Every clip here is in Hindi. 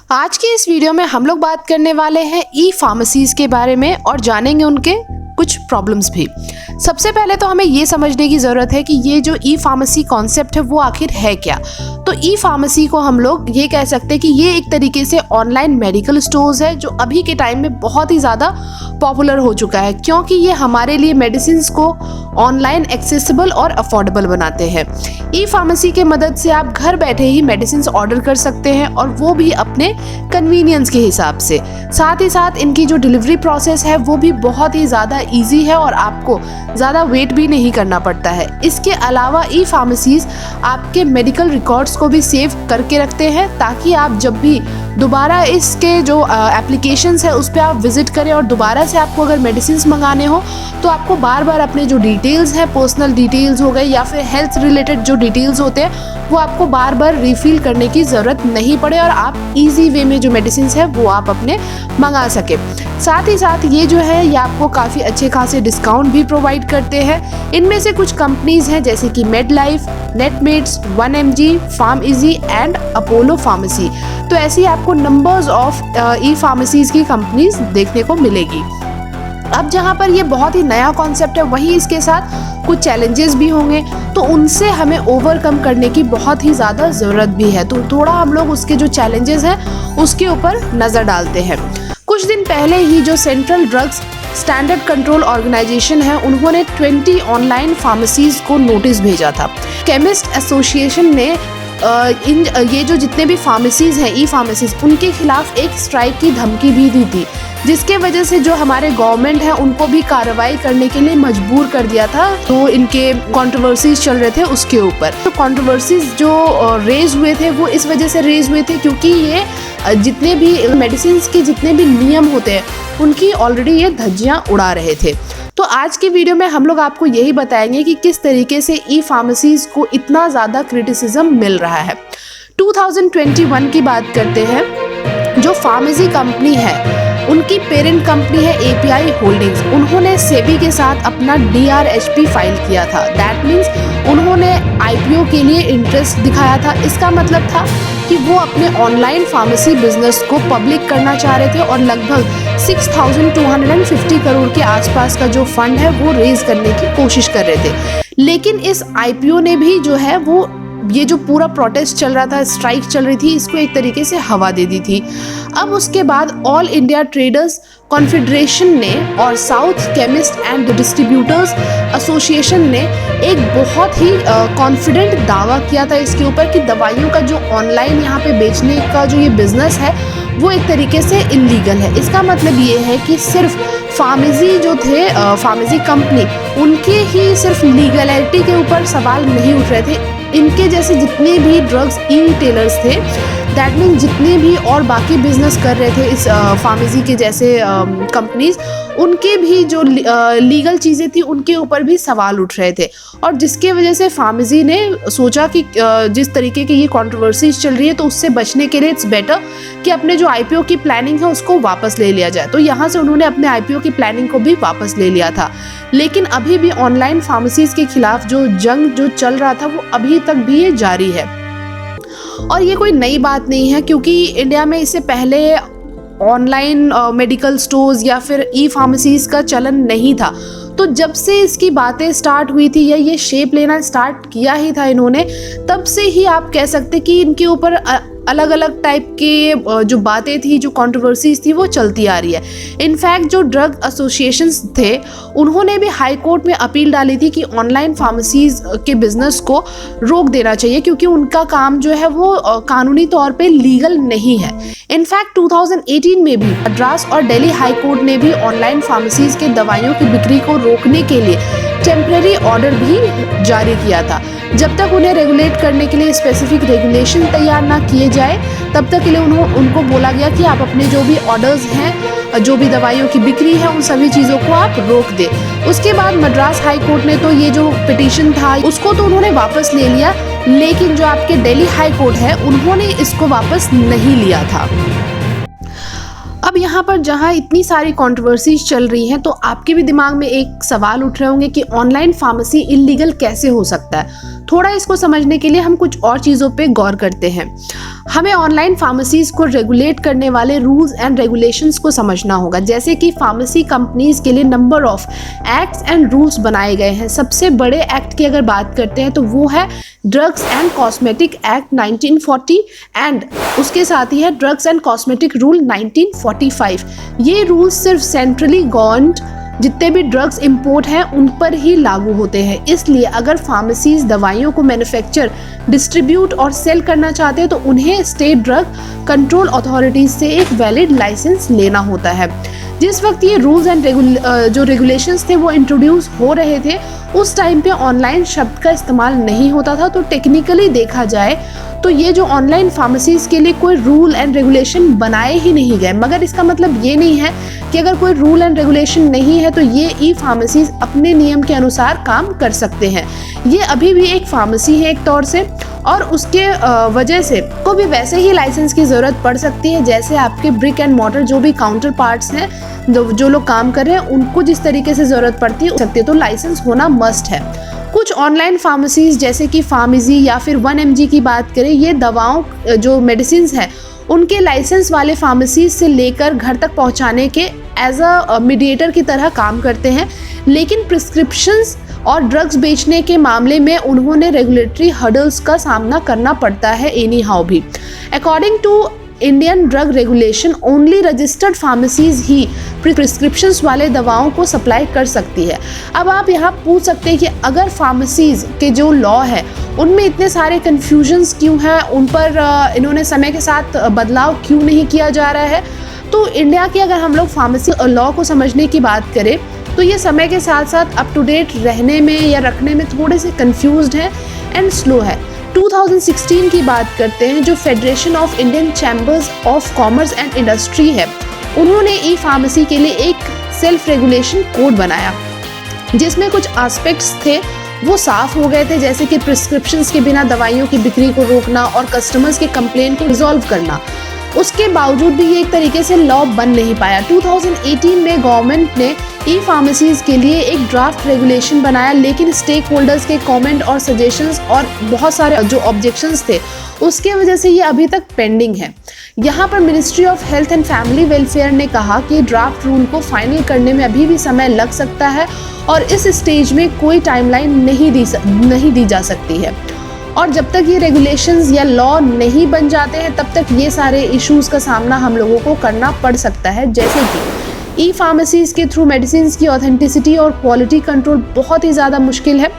आज की इस वीडियो में हम लोग बात करने वाले हैं ई फार्मेसीज के बारे में और जानेंगे उनके कुछ प्रॉब्लम्स भी। सबसे पहले तो हमें ये समझने की ज़रूरत है कि ये जो ई फार्मेसी कॉन्सेप्ट है वो आखिर है क्या। तो ई फार्मेसी को हम लोग ये कह सकते हैं कि ये एक तरीके से ऑनलाइन मेडिकल स्टोर्स है जो अभी के टाइम में बहुत ही ज़्यादा पॉपुलर हो चुका है, क्योंकि ये हमारे लिए मेडिसिन को ऑनलाइन एक्सेसिबल और अफोर्डेबल बनाते हैं। ई फार्मेसी के मदद से आप घर बैठे ही मेडिसिन ऑर्डर कर सकते हैं और वो भी अपने कन्वीनियंस के हिसाब से। साथ ही साथ इनकी जो डिलीवरी प्रोसेस है वो भी बहुत ही ज़्यादा ईजी है और आपको ज़्यादा वेट भी नहीं करना पड़ता है। इसके अलावा ई फार्मेसीज आपके मेडिकल रिकॉर्ड्स को भी सेव करके रखते हैं ताकि आप जब भी दोबारा इसके जो एप्लीकेशंस है उस पर आप विजिट करें और दोबारा से आपको अगर मेडिसिन मंगाने हो तो आपको बार बार अपने जो डिटेल्स हैं, पर्सनल डिटेल्स हो गए या फिर हेल्थ रिलेटेड जो डिटेल्स होते हैं, वो आपको बार बार रिफिल करने की ज़रूरत नहीं पड़े और आप इजी वे में जो मेडिसिन है वो आप अपने मंगा सके। साथ ही साथ ये जो है ये आपको काफ़ी अच्छे खासे डिस्काउंट भी प्रोवाइड करते हैं। इनमें से कुछ कंपनीज हैं जैसे कि Medlife, Netmeds, 1mg, PharmEasy and Apollo Pharmacy. तो ऐसी आपको नंबर्स ऑफ ई फार्मेसीज की कंपनीज देखने को मिलेगी। अब जहाँ पर ये बहुत ही नया कॉन्सेप्ट है वहीं इसके साथ कुछ चैलेंजेस भी होंगे, तो उनसे हमें ओवरकम करने की बहुत ही ज़्यादा ज़रूरत भी है। तो थोड़ा हम लोग उसके जो चैलेंजेस हैं उसके ऊपर नज़र डालते हैं। कुछ दिन पहले ही जो central drugs standard control organisation है उन्होंने 20 ऑनलाइन फार्मेसीज को नोटिस भेजा था। केमिस्ट एसोसिएशन ने ये जो जितने भी फार्मेसीज हैं ई फार्मेसीज उनके खिलाफ एक स्ट्राइक की धमकी भी दी थी, जिसके वजह से जो हमारे गवर्नमेंट है उनको भी कार्रवाई करने के लिए मजबूर कर दिया था। तो इनके कंट्रोवर्सीज चल रहे थे उसके ऊपर। तो कंट्रोवर्सीज जो रेज हुए थे वो इस वजह से रेज हुए थे क्योंकि ये जितने भी मेडिसिन के जितने भी नियम होते हैं उनकी ऑलरेडी ये धज्जियां उड़ा रहे थे। तो आज की वीडियो में हम लोग आपको यही बताएंगे कि किस तरीके से ई फार्मेसीज को इतना ज़्यादा क्रिटिसिज्म मिल रहा है। 2021 की बात करते हैं। जो फार्मेसी कंपनी है उनकी पेरेंट कंपनी है एपीआई होल्डिंग्स, उन्होंने सेबी के साथ अपना DRHP फाइल किया था। दैट मीन्स उन्होंने IPO के लिए इंटरेस्ट दिखाया था। इसका मतलब था कि वो अपने ऑनलाइन फार्मेसी बिजनेस को पब्लिक करना चाह रहे थे और लगभग 6,250 करोड़ के आसपास का जो फंड है वो रेज करने की कोशिश कर रहे थे। लेकिन इस IPO ने भी जो है वो ये जो पूरा प्रोटेस्ट चल रहा था, स्ट्राइक चल रही थी, इसको एक तरीके से हवा दे दी थी। अब उसके बाद ऑल इंडिया ट्रेडर्स कॉन्फेडरेशन ने और south chemist and distributors association ने एक बहुत ही कॉन्फिडेंट दावा किया था इसके ऊपर कि दवाइयों का जो ऑनलाइन यहाँ पे बेचने का जो ये बिजनेस है वो एक तरीके से इलीगल है। इसका मतलब ये है कि सिर्फ फार्मेसी जो थे फार्मेसी कंपनी उनके ही सिर्फ लीगलिटी के ऊपर सवाल नहीं उठ रहे थे, इनके जैसे जितने भी ड्रग्स ई रिटेलर्स थे, दैट मीन जितने भी और बाकी बिजनेस कर रहे थे इस फार्मेसी के जैसे कंपनीज, उनके भी जो लीगल चीज़ें थी उनके ऊपर भी सवाल उठ रहे थे। और जिसके वजह से फार्मेसी ने सोचा कि जिस तरीके की ये कंट्रोवर्सीज चल रही है तो उससे बचने के लिए इट्स बेटर कि अपने जो IPO की प्लानिंग है उसको वापस ले लिया जाए। तो यहाँ से उन्होंने अपने IPO की प्लानिंग को भी वापस ले लिया था। लेकिन अभी भी ऑनलाइन फार्मेसीज के खिलाफ जो जंग जो चल रहा था वो अभी तक भी ये जारी है। और ये कोई नई बात नहीं है क्योंकि इंडिया में इससे पहले ऑनलाइन मेडिकल स्टोर्स या फिर ई फार्मेसीज का चलन नहीं था। तो जब से इसकी बातें स्टार्ट हुई थी या ये शेप लेना स्टार्ट किया ही था इन्होंने, तब से ही आप कह सकते कि इनके ऊपर अलग अलग टाइप के जो बातें थी, जो कंट्रोवर्सीज थी वो चलती आ रही है। इनफैक्ट जो ड्रग एसोसिएशंस थे उन्होंने भी हाई कोर्ट में अपील डाली थी कि ऑनलाइन फार्मेसीज के बिजनेस को रोक देना चाहिए क्योंकि उनका काम जो है वो कानूनी तौर पे लीगल नहीं है। इनफैक्ट 2018 में भी मद्रास और दिल्ली हाई कोर्ट ने भी ऑनलाइन फार्मेसीज के दवाइयों की बिक्री को रोकने के लिए टेम्पररी ऑर्डर भी जारी किया था। जब तक उन्हें रेगुलेट करने के लिए स्पेसिफिक रेगुलेशन तैयार ना किए जाए तब तक के लिए उनको बोला गया कि आप अपने जो भी ऑर्डर्स हैं, जो भी दवाइयों की बिक्री है, उन सभी चीज़ों को आप रोक दें। उसके बाद मद्रास हाई कोर्ट ने तो ये जो पिटीशन था उसको तो उन्होंने वापस ले लिया, लेकिन जो आपके दिल्ली हाई कोर्ट है उन्होंने इसको वापस नहीं लिया था। अब यहाँ पर जहाँ इतनी सारी कंट्रोवर्सीज चल रही हैं तो आपके भी दिमाग में एक सवाल उठ रहे होंगे कि ऑनलाइन फार्मेसी इलीगल कैसे हो सकता है। थोड़ा इसको समझने के लिए हम कुछ और चीज़ों पे गौर करते हैं। हमें ऑनलाइन फार्मेसीज को रेगुलेट करने वाले रूल्स एंड रेगुलेशंस को समझना होगा। जैसे कि फार्मेसी कंपनीज के लिए number of acts and rules बनाए गए हैं। सबसे बड़े एक्ट की अगर बात करते हैं तो वो है drugs and cosmetic act 1940 and उसके साथ ही है ड्रग्स एंड कॉस्मेटिक रूल 1945। ये रूल्स सिर्फ सेंट्रली गवर्नमेंट जितने भी ड्रग्स इंपोर्ट हैं उन पर ही लागू होते हैं। इसलिए अगर फार्मेसीज दवाइयों को मैन्युफैक्चर, डिस्ट्रीब्यूट और सेल करना चाहते हैं तो उन्हें स्टेट ड्रग कंट्रोल अथॉरिटीज से एक वैलिड लाइसेंस लेना होता है। जिस वक्त ये रूल्स एंड जो रेगुलेशंस थे वो इंट्रोड्यूस हो रहे थे, उस टाइम पे ऑनलाइन शब्द का इस्तेमाल नहीं होता था। तो टेक्निकली देखा जाए तो ये जो ऑनलाइन फार्मेसीज के लिए कोई रूल एंड रेगुलेशन बनाए ही नहीं गए। मगर इसका मतलब ये नहीं है कि अगर कोई रूल एंड रेगुलेशन नहीं है तो ये ई फार्मेसीज अपने नियम के अनुसार काम कर सकते हैं। ये अभी भी एक फार्मेसी है एक तौर से, और उसके वजह से को भी वैसे ही लाइसेंस की ज़रूरत पड़ सकती है जैसे आपके ब्रिक एंड मॉर्टर जो भी काउंटर पार्ट्स हैं, जो लोग काम कर रहे हैं उनको जिस तरीके से ज़रूरत पड़ती है तो लाइसेंस होना मस्ट है। कुछ ऑनलाइन फार्मेसीज जैसे कि फार्मेसी या फिर 1mg की बात करें, ये दवाओं जो मेडिसिन हैं उनके लाइसेंस वाले फार्मेसीज से लेकर घर तक पहुंचाने के एज अ मीडिएटर की तरह काम करते हैं। लेकिन प्रिस्क्रिप्शंस और ड्रग्स बेचने के मामले में उन्होंने रेगुलेटरी हर्डल्स का सामना करना पड़ता है एनी हाउ भी। According to Indian drug regulation only registered pharmacies ही प्रिस्क्रिप्शंस वाले दवाओं को सप्लाई कर सकती है। अब आप यहाँ पूछ सकते हैं कि अगर फार्मेसीज के जो लॉ है उनमें इतने सारे कन्फ्यूजन्स क्यों हैं, उन पर इन्होंने समय के साथ बदलाव क्यों नहीं किया जा रहा है। तो इंडिया की अगर हम लोग फार्मेसी लॉ को समझने की बात करें तो ये समय के साथ साथ अप टू डेट रहने में या रखने में थोड़े से कंफ्यूज्ड है एंड स्लो है। 2016 की बात करते हैं, जो federation of Indian chambers of commerce and industry है, उन्होंने ई फार्मेसी के लिए एक सेल्फ रेगुलेशन कोड बनाया जिसमें कुछ एस्पेक्ट्स थे वो साफ हो गए थे, जैसे कि प्रिस्क्रिप्शंस के बिना दवाइयों की बिक्री को रोकना और कस्टमर्स के कंप्लेन को रिजॉल्व करना। उसके बावजूद भी ये एक तरीके से लॉ बन नहीं पाया। 2018 में गवर्नमेंट ने ई फार्मेसीज के लिए एक ड्राफ्ट रेगुलेशन बनाया, लेकिन स्टेक होल्डर्स के कमेंट और सजेशंस और बहुत सारे जो ऑब्जेक्शंस थे उसके वजह से ये अभी तक पेंडिंग है। यहाँ पर ministry of health and family welfare ने कहा कि ड्राफ्ट रूल को फाइनल करने में अभी भी समय लग सकता है और इस स्टेज में कोई टाइमलाइन नहीं दी जा सकती है। और जब तक ये रेगुलेशंस या लॉ नहीं बन जाते हैं तब तक ये सारे इश्यूज़ का सामना हम लोगों को करना पड़ सकता है। जैसे कि ई फार्मेसीज़ के थ्रू मेडिसिन की ऑथेंटिसिटी और क्वालिटी कंट्रोल बहुत ही ज़्यादा मुश्किल है।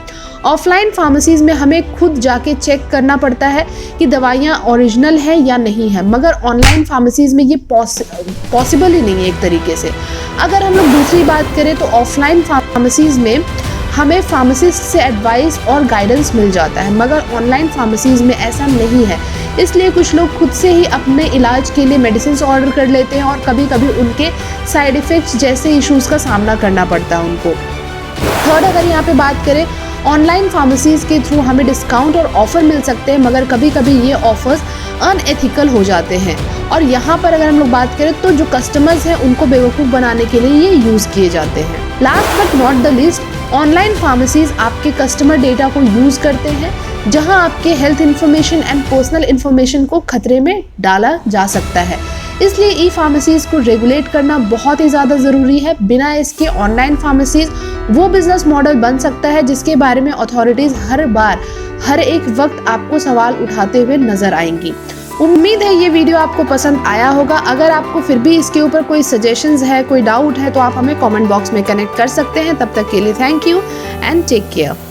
ऑफलाइन फार्मेसीज़ में हमें खुद जाके चेक करना पड़ता है कि दवाइयाँ ओरिजिनल है या नहीं है, मगर ऑनलाइन फार्मेसीज़ में ये पॉसिबल ही नहीं है एक तरीके से। अगर हम लोग दूसरी बात करें तो ऑफलाइन फार्मेसीज़ में हमें फार्मासिस्ट से एडवाइस और गाइडेंस मिल जाता है, मगर ऑनलाइन फार्मेसीज़ में ऐसा नहीं है। इसलिए कुछ लोग खुद से ही अपने इलाज के लिए मेडिसिन ऑर्डर कर लेते हैं और कभी कभी उनके साइड इफ़ेक्ट्स जैसे इश्यूज़ का सामना करना पड़ता है उनको। थर्ड, अगर यहाँ पे बात करें, ऑनलाइन फार्मेसीज़ के थ्रू हमें डिस्काउंट और ऑफ़र मिल सकते हैं, मगर कभी कभी ये ऑफ़र्स अनएथिकल हो जाते हैं। और यहाँ पर अगर हम लोग बात करें तो जो कस्टमर्स हैं उनको बेवकूफ़ बनाने के लिए ये यूज़ किए जाते हैं। Last but not the least, online pharmacies आपके कस्टमर डेटा को यूज़ करते हैं, जहां आपके health information and personal information को खतरे में डाला जा सकता है। इसलिए ई फार्मेसीज़ को रेगुलेट करना बहुत ही ज़्यादा ज़रूरी है। बिना इसके ऑनलाइन फार्मेसीज़ वो बिजनेस मॉडल बन सकता है जिसके बारे में अथॉरिटीज़ हर एक वक्त आपको सवाल उठाते हुए नजर आएंगी। उम्मीद है ये वीडियो आपको पसंद आया होगा। अगर आपको फिर भी इसके ऊपर कोई सजेशंस है, कोई डाउट है तो आप हमें कमेंट बॉक्स में कनेक्ट कर सकते हैं। तब तक के लिए thank you and take care.